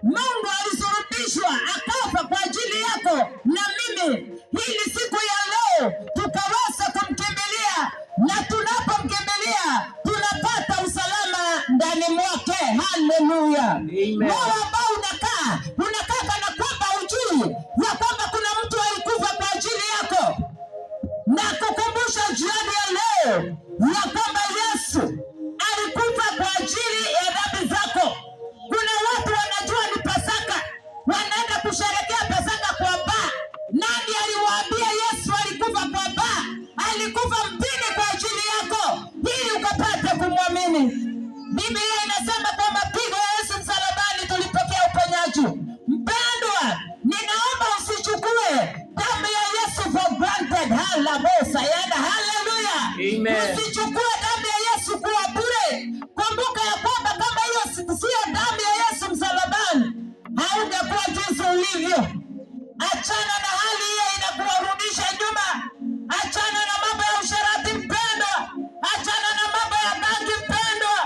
Mungu alisulubishwa akafa kwa ajili yako na mimi, ili siku ya leo tukaweza kumkimbilia, na tunapomkimbilia tunapata usalama ndani mwake. Haleluya! Wewe ambao unakaa kana kwamba hujui ya kwamba kuna mtu alikufa kwa ajili yako, na kukumbusha jioni ya leo ya kwamba Yesu alikufa kwa ajili ya dhambi zako. Kuna watu wanajua ni Pasaka, wanaenda kusherehekea Pasaka kwa baa. Nani aliwaambia Yesu alikufa kwa baa? Alikufa mtini kwa ajili yako ili ukapate kumwamini. Biblia inasema kwa mapigo ya Yesu msalabani tulipokea uponyaji. Mpendwa, ninaomba usichukue damu ya Yesu for granted. Hallelujah. Amen. Usichukue damu ya Yesu kuwa bure. Kumbuka ya kwamba kama hiyo sio damu ya Yesu msalabani, haungekuwa jinsi ulivyo. Achana na hali hiyo, inakurudisha nyuma. Achana na mambo ya usherati mpendwa. Achana na mambo ya bangi mpendwa.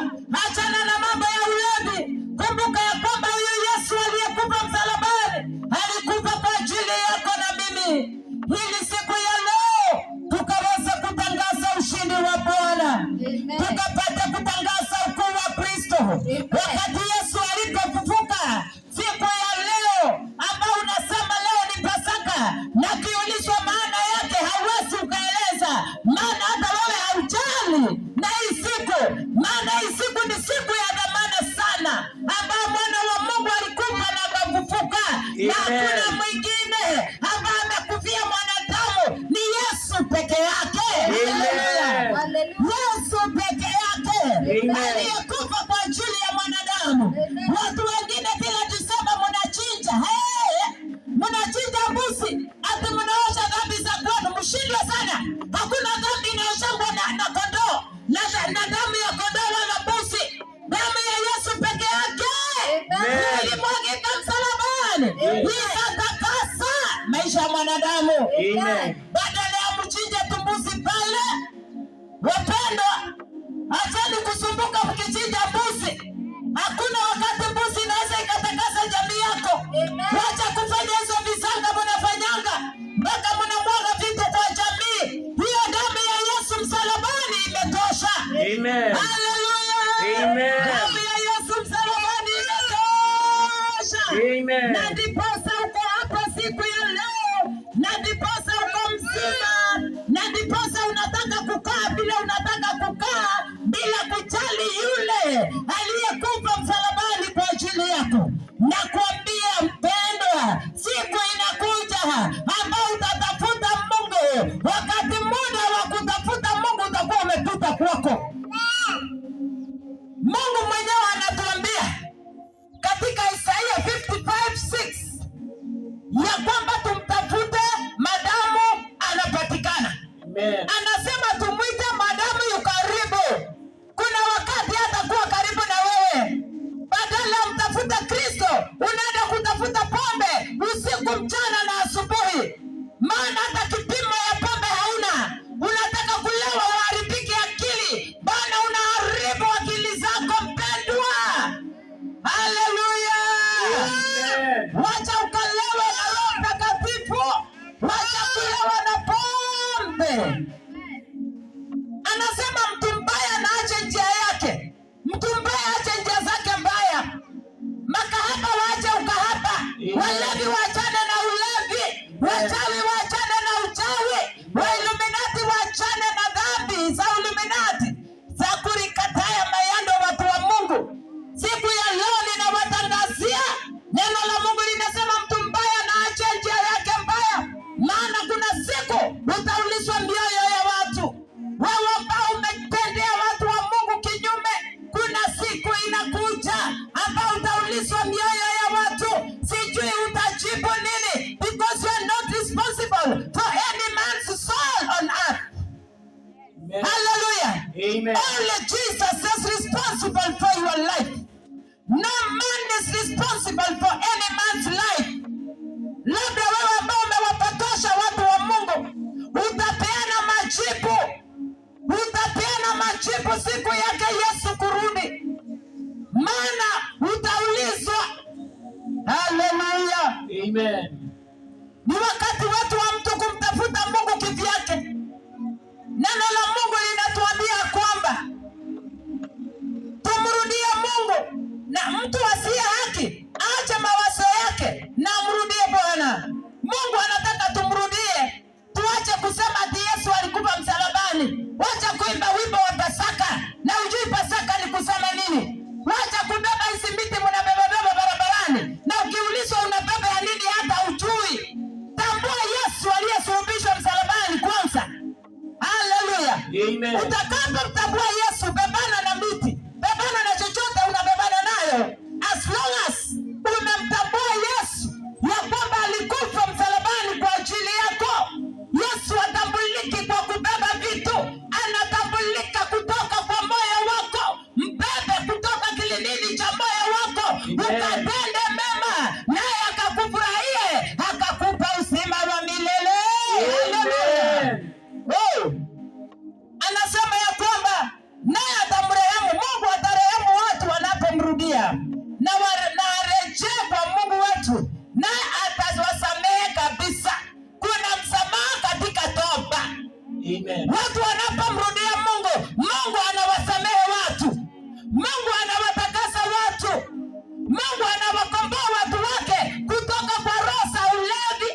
Achana na mambo ya ulevi. Kumbuka ya kwamba huyu Yesu aliyekufa msalabani alikufa kwa ajili yako na mimi, ili siku ya leo tukaweza kutangaza ushindi wa Bwana, tukapata kutangaza ukuu wa Kristo. Wakati Yesu alipofufuka siku ya leo, ambao unasema leo ni Pasaka, na kiulizwa maana yake hauwezi ukaeleza, maana hata wewe haujali na hii siku. Maana hii siku ni siku ya dhamana sana, ambao mwana wa Mungu alikufa na akafufuka, na hakuna mwingine ambaye amekufia mwanadamu, ni Yesu peke yake. Yesu peke yake aliyekufa kwa ajili ya mwanadamu. Watu wengine kila tusema mnachinja, mnachinja mbuzi, ati mnaosha dhambi za kwenu. Mshindwe sana. Hakuna dhambi inayoshangwa na kondoo na damu ya kondoo wala mbuzi. Damu ya Yesu peke yake ilimwagika msalabani, ikatakasa maisha ya mwanadamu. Badala ya mchinje tumbuzi pale, wapendwa, acheni kusumbuka mkichinja mbuzi. Hakuna wakati mbuzi inaweza ikatakasa jamii yako. Wacha kufanya hizo visanga mnafanyanga mpaka mnamwaga vitu kwa jamii. Hiyo damu ya Yesu msalabani imetosha. Haleluya! Damu ya Yesu msalabani imetosha. Na ndiposa uko hapa siku ya leo, na ndiposa uko mzima, na ndiposa unataka kukaa bila unataka kukaa bila kujali yule aliyekufa msalabani kwa ajili yako. Nakwambia mpendwa, siku inakuja ambao utatafuta Mungu. Wakati muda wa kutafuta Mungu utakuwa umepita kwako. Mungu mwenyewe anatuambia katika Isaia 55:6 ya kwamba tumtafute madamu anapatikana. Anasema tumwite madamu yu karibu. Kuna wakati hata kuwa karibu na wewe, badala ya mtafuta Kristo unaenda kutafuta pombe usiku, mchana na asubuhi. Maana hata kipimo ya pombe hauna, unataka kulewa uharibike akili. Bwana, unaharibu akili zako mpendwa. Haleluya! Wacha ukalewa na Roho Mtakatifu, wacha kulewa na pombe. Anasema mtu mbaya na ache njia yake. Mtu mbaya ache njia zake mbaya. Makahaba waache ukahaba. Walevi waachane na ulevi. Wachawi waachane na uchawi. Wailuminati waachane na dhambi za Iluminati za kurikataya mayando watu wa Mungu. Siku ya leo ninawatangazia neno la Mungu linasema mtu mbaya na ache njia yake mbaya, maana kuna siku utaulizwa mioyo ya watu. Wewe ambao umetendea watu wa Mungu kinyume, kuna siku inakuja ambao utaulizwa mioyo ya watu. Sijui utajibu nini, because you are not responsible for any man's soul on earth. Hallelujah. Only Jesus is responsible for your life. No man is responsible for any man's life. Labda wewe ambao umewapotosha watu wa Mungu, utapeana majibu siku yake Yesu kurudi. Maana utaulizwa Amen. Ni wakati wetu wa mtu kumtafuta Mungu kivyake. Neno la Mungu linatuambia kwamba tumrudie Mungu, na mtu asiye haki aache mawazo yake na amrudie Bwana. Mungu anataka tumrudie, tuache kusema ati Yesu alikufa msalabani. Wacha kuimba wimbo wa Pasaka na ujui Pasaka ni kusema nini. Wacha kubeba hizi miti mnabeba barabarani, na ukiulizwa unabeba ya nini hata ujui. Tambua Yesu aliyesulubishwa msalabani kwanza. Haleluya. Amen. Utakapomtambua Yesu, bebana na miti, bebana na chochote unabebana nayo. As long as umemtambua Yesu ya kwamba alikufa msalabani kwa ajili yako. Yesu hatambuliki kwa kubeba vitu, anatambulika kutoka kwa moyo wako. Mbebe kutoka kilindini cha moyo wako, ukatende mema, naye akakufurahie, akakupa uzima wa milele. Amen. Anasema ya kwamba naye atamrehemu. Mungu atarehemu watu wanapomrudia, na arejee kwa Mungu wetu, naye atawasamehe kabisa. Kuna msamaha katika toba. Amen. Watu wanapomrudia Mungu, Mungu anawasamehe watu, Mungu anawatakasa watu, Mungu anawakomboa watu wake kutoka kwa roho za ulevi,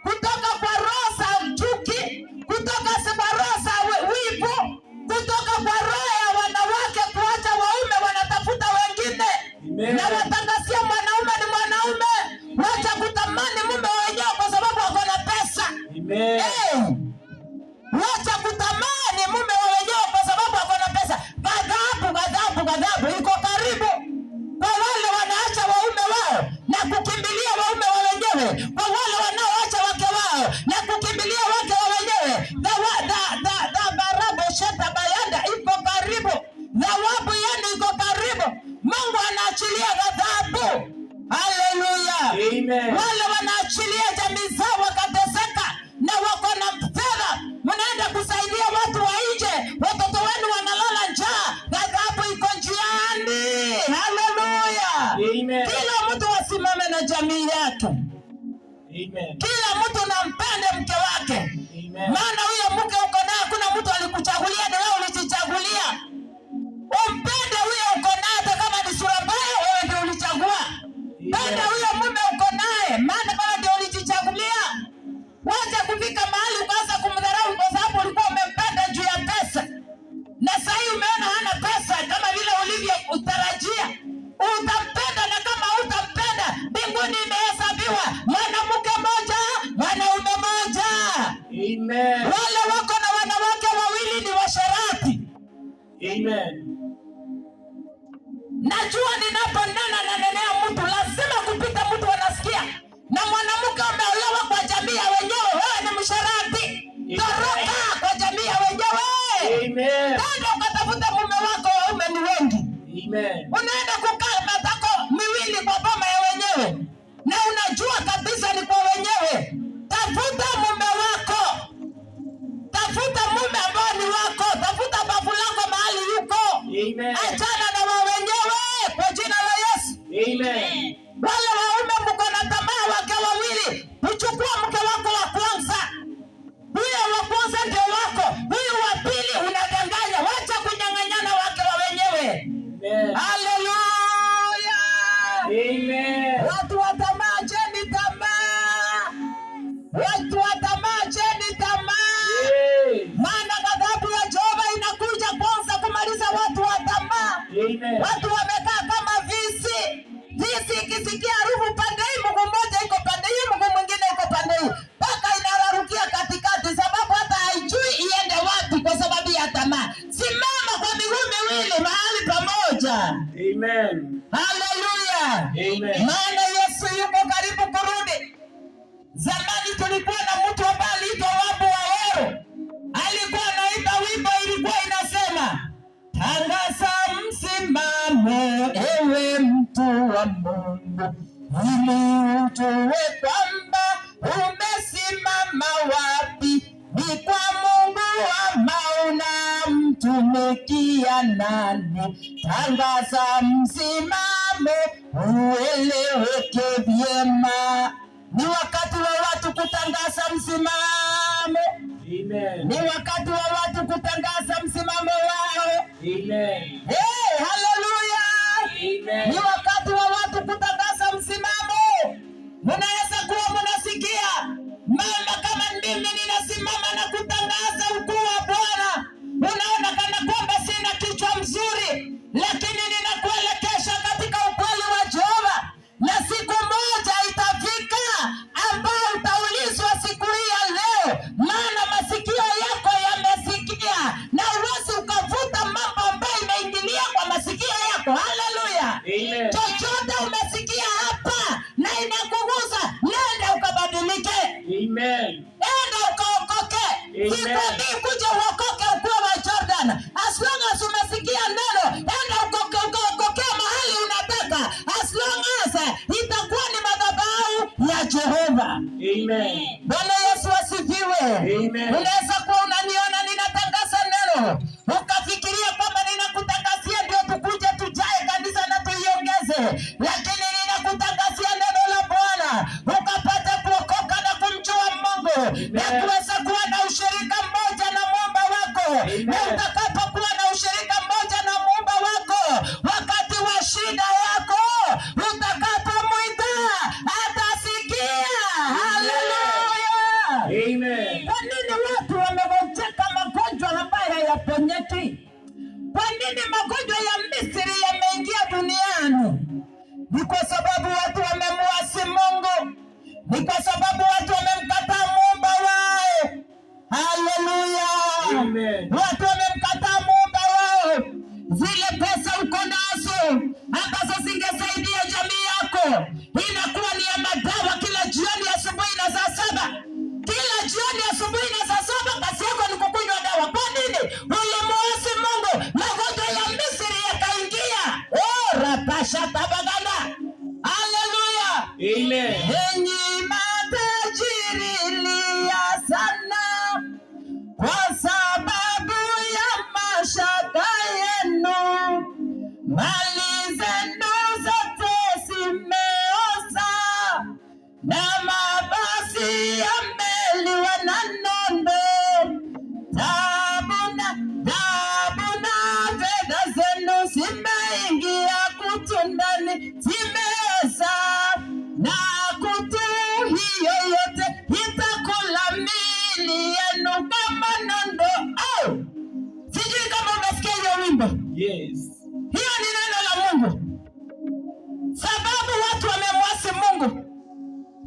kutoka kwa roho za chuki, kutoka kwa roho za wivu, kutoka kwa roho ya wanawake kuacha waume wanatafuta wengine. Amen. Na watangazia mwanaume ni mwanaume, wacha kutamani mume wenyewe kwa sababu wako na pesa. Amen. Wacha kutamani mume wenyewe kwa sababu wako na pesa. Ghadhabu iko karibu kwa wale wanaacha waume wao na kukimbilia waume wa wenyewe, kwa wale wanaoacha wake wao na kukimbilia wake wa wenyewe. Barabo sheta bayanda iko karibu, thawabu yenu iko karibu. Mungu anaachilia ghadhabu. Haleluya. Amen. Wale wanaachilia jamii zao wakateseka na wako na fedha, mnaenda kusaidia watu wa nje, watoto wenu wanalala njaa, ghadhabu iko njiani. Haleluya. Amen. Kila mtu asimame na jamii yake. Amen. Kila mtu nampende mke wake. Amen. Maana huyo mke uko naye, hakuna mtu alikuchagulia, ni wewe ulijichagulia. Umpende huyo uko naye, hata kama ni sura mbaya, wewe ndio ulichagua. Penda huyo mume uko naye, maana kama ndio ulijichagulia. Wacha kufika mahali ukaanza kumdharau kwa sababu ulikuwa umempenda juu ya pesa, na sasa umeona hana pesa kama vile ulivyotarajia. Utampenda, na kama utampenda, mbinguni imehesabiwa mwanamke mmoja, mwanaume mmoja. Amen. Wale wako na wanawake wawili ni washerati. Amen. Najua ninaponena na nenea mtu, lazima kupita mtu anasikia. Na mwanamke umeolewa kwa jamii ya wenyewe, wewe ni msherati. Toroka kwa jamii ya wenyewe. Amen. Nenda ukatafuta mume wako, waume ni wengi. Amen. Unaenda kukaa matako miwili kwa boma ya wenyewe, na unajua kabisa ni kwa wenyewe. Tafuta mume wako, tafuta mume ambao ni wako, tafuta babu lako mahali yuko. Amen. Achana na wa wenyewe kwa jina la Yesu. Amen. Wale waume mko na tamaa wake wawili, uchukua mke wako wa kwanza. Huyo wa kwanza ndio wako, huyu wa pili unadanganya. Wacha kunyang'anyana wake wa wenyewe. Amen. Haleluya. Amen. Watu wa tamaa, acheni tamaa. Watu wa tamaa, acheni tamaa. Maana ghadhabu ya Jehova inakuja kwanza kumaliza watu wa tamaa. Amen. Watu wamekaa kama visi. Visi ikisikia harufu pande hii, Mungu mmoja iko pande hii, Mungu mwingine iko pande hii, mpaka inararukia katikati, sababu hata haijui iende wapi kwa sababu ya tamaa. Simama kwa miguu miwili mahali pamoja. Amen. Haleluya. Amen. Maana Yesu yuko karibu kurudi. Zamani tulikuwa na mtu ambaye aliitwa Wabu wa Wero. Alikuwa anaimba wimbo, ilikuwa inasema, tangaza msimamo ewe mtu wa Mungu, ili ujue kwamba umesimama wapi. Ni kwa Mungu ama unamtumikia nani? Tangaza msimamo ueleweke vyema. Ni kutangaza msimamo. Amen. Ni wakati wa watu kutangaza msimamo wao. Amen. Hey, haleluya. Amen. Ni wakati wa watu kutangaza msimamo. Mnaweza kuwa mnasikia mama, kama mimi ninasimama na kutangaza ukuu wa Bwana, unaona kana kwamba sina kichwa mzuri, lakini ninakuelekesha katika ukweli wa Jehova, na siku moja itafika ambao utaulizwa siku hii ya leo, maana masikio yako yamesikia, na uwezi ukavuta mambo ambayo imeingilia kwa masikio yako. Haleluya. Amen. Chochote umesikia hapa na inakugusa, nenda ukabadilike. Amen. Nenda ukaokoke. Sikwambii kuja uokoke ukuwa wa Jordan. As long as umesikia neno, nenda ukaokoke mahali unataka. As long as itakuwa ni madhabahu ya Jehova. Amen. Bwana Yesu asifiwe. Amen. Unaweza kuwa unaniona ninatangaza neno, ukafikiria kwamba ninakutangazia ndio tukuje tujae kanisa na tuiongeze, lakini ninakutangazia neno la Bwana ukapata kuokoka na kumjua Mungu na kuweza kuwa na ushirika mmoja na Muumba wako. Na utakapokuwa na ushirika mmoja na Muumba wako, wakati wa shida yako utakapomwita atasikia. Haleluya. Amen. Kwa nini watu wamegonjeka magonjwa ambayo hayaponyeki? Kwa nini magonjwa ya Misri yameingia duniani? Ni kwa sababu watu wamemuasi Mungu. Ni kwa sababu watu wamemkataa Muumba wao. Haleluya. Amen. Watu wamemkataa Muumba wao. Zile pesa uko nazo ambazo zingesaidia jamii yako, inakuwa ni ya madawa kila jioni, asubuhi na saa 7. Kila jioni, asubuhi na saa 7, kazi yako ni kukunywa dawa. Kwa nini? Ulimuasi Mungu, magonjwa ya Misri yakaingia. Rapasha tabagana. Haleluya. Amen. Enyi matajiri lia sana kwa sababu ya mashaka yenu, mali zenu zote zimeoza na mabasi yameliwa na nondo. Taabu na fedha zenu zimeingia kutu ndani, zimeoza na kutu hiyo yote itakula miili yenu kama nondo. Sijui kama umesikia hiyo wimbo. Yes. Hiyo ni neno la Mungu. Sababu watu wamemwasi Mungu.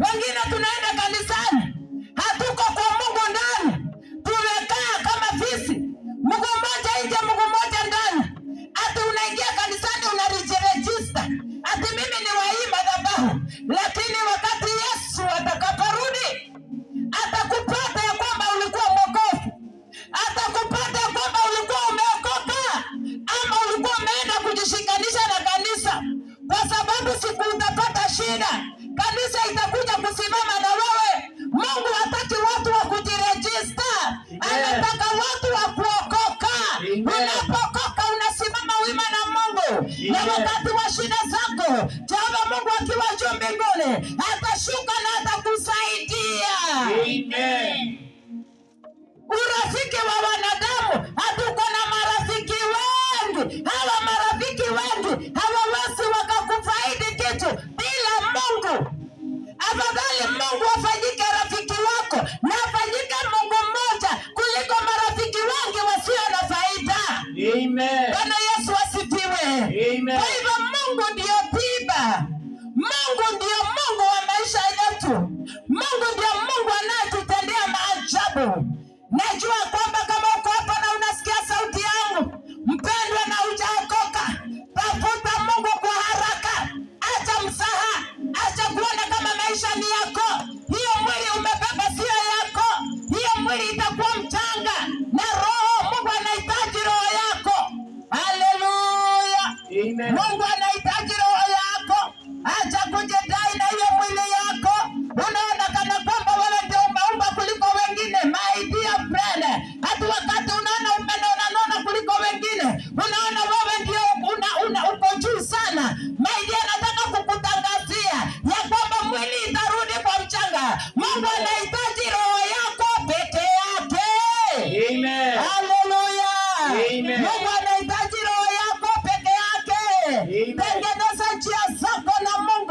Wengine tunaenda kanisani, hatuko kwa Mungu ndani. Tumekaa kama fisi, mguu mmoja nje, mguu mmoja ndani. Ati unaingia kanisani unaregister, ati mimi ni wa hii madhabahu. Lakini wakati Yesu atakaporudi, atakupata ya kwamba ulikuwa mwokofu, atakupata ya kwamba ulikuwa umeokoka, ama ulikuwa umeenda kujishikanisha na kanisa. Kwa sababu siku utapata shida, kanisa itakuja kusimama na wewe. Mungu hataki watu wa kujirejista, anataka watu wa kuokoka. Unapookoka unasimama wima na Mungu. Na wakati wa shida zako, Jehova Mungu akiwa juu mbinguni atashuka na atakusaidia. Amen. Urafiki wa wanadamu, hatuko na marafiki wengi. Hawa marafiki wengi hawawezi wakakufaidi kitu bila Mungu. Afadhali Mungu afanyike rafiki wako na afanyike Mungu mmoja kuliko marafiki wengi wasio na faida. Amen. Bwana Yesu asifiwe. Amen. Kwa hivyo Mungu ndio tiba. Mungu ndio Mungu wa maisha yetu. Mungu ndio Mungu anayetutendea maajabu. Najua kwamba kama uko hapa na unasikia sauti yangu, mpendwa, na hujaokoka, tafuta Mungu kwa haraka. Acha msaha, acha kuona kama maisha ni yako. Hiyo mwili umebeba sio yako. Hiyo mwili itakuwa mchanga, na roho, Mungu anahitaji roho yako. Haleluya. Amen. Mungu anahitaji roho yako. Acha kujidai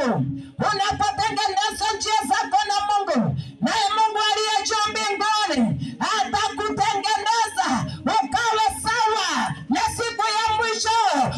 Mungu, unapotengeneza njia zako na Mungu, naye Mungu aliye juu mbinguni atakutengeneza ukawe sawa, na siku ya mwisho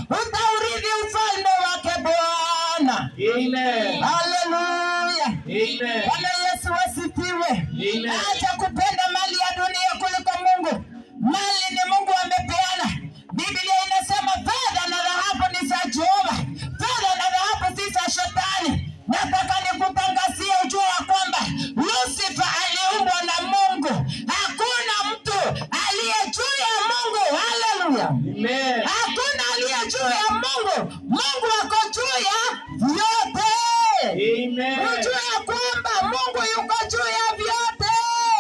utaurithi ufalme wake Bwana. Amen. Haleluya. Amen. Bwana Yesu asifiwe. Amen. Acha kupenda mali ya dunia kuliko Mungu. Mali ni Mungu amepeana. Biblia inasema fedha na dhahabu ni za Jehova, fedha na dhahabu si za Shetani. Nataka nikutangazie ujue ya kwamba Lucifer aliumbwa na Mungu. Hakuna mtu aliye juu ya Mungu. Haleluya. Amen. Hakuna aliye juu ya Mungu. Mungu ako juu ya vyote. Amen. Ujue ya kwamba Mungu yuko juu ya vyote.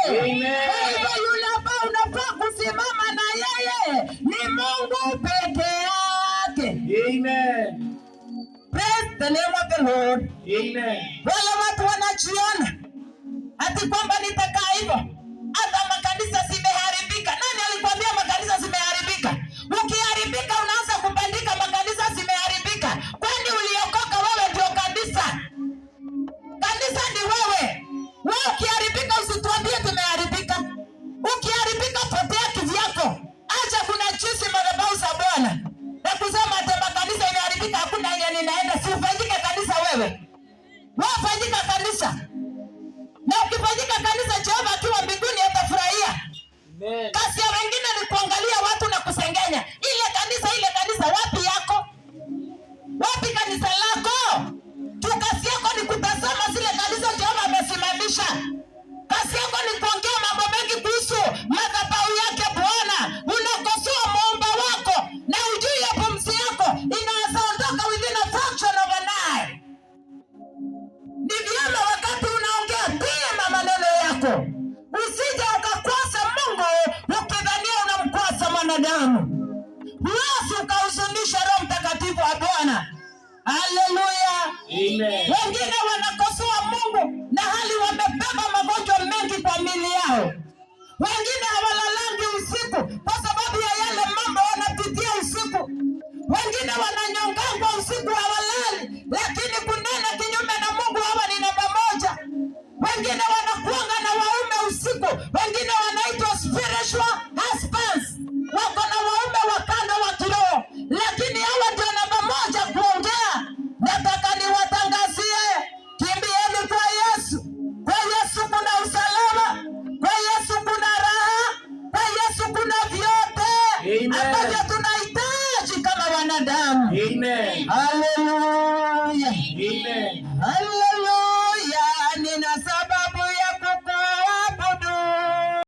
Amen. Kwa hivyo yule ambao unafaa kusimama na yeye ni Mungu peke yake. Amen. Praise the name of the Lord. Amen. Wale watu wanajiona ati kwamba nitakaa hivyo hata makanisa zimeharibika. Nani alikwambia makanisa zimeharibika? Ukiharibika unaanza kubandika makanisa zimeharibika. Kwani uliokoka wewe ndio kanisa? Kanisa ni wewe. Wewe ukiharibika usituambie tumeharibika. Ukiharibika potea kivyako. Acha kuna jinsi madhabahu za Bwana na kusema ati makanisa imeharibika hakuna yenye ninaenda. Si ufanyike kanisa wewe. Wewe fanyika kanisa. Na ukifanyika kanisa Jehova akiwa mbinguni atafurahia. Amen. Kazi ya wengine ni kuangalia watu na kusengenya. Ile kanisa wapi yako? Wapi kanisa lako? Tu kazi yako ni kutazama zile kanisa Jehova amesimamisha. Kazi yako ni kuongea mambo mengi kuhusu madhabahu yake Bwana. Unakosoa muumba wako na ujui ya pumzi yako inaweza ondoka within a fraction of an eye. Ni vyema wakati unaongea pima maneno yako. Usije ukakwasa Mungu ukidhania unamkwasa mwanadamu. Huwezi ukahuzunisha Roho Mtakatifu wa Bwana. Haleluya. Amen. Wengine wanakosoa Mungu na hali wamebeba magonjwa mengi kwa miili yao. Wengine hawalalangi usiku kwa sababu ya yale mambo wanapitia usiku. Wengine wananyongangwa usiku hawalali, lakini kunena kinyume na Mungu hawa ni namba moja. Wengine wanakuanga na waume usiku, wengine wanaitwa spiritual husbands. Wako na waume wa kando wa kiroho, lakini hawa ndio namba moja kuongea. Nataka niwatangazie, kimbieni kwa Yesu. Kwa Yesu kuna usalama, kwa Yesu kuna raha, kwa Yesu kuna vyote ambavyo tunahitaji kama wanadamu. Amen. Haleluya. Amen. Haleluya.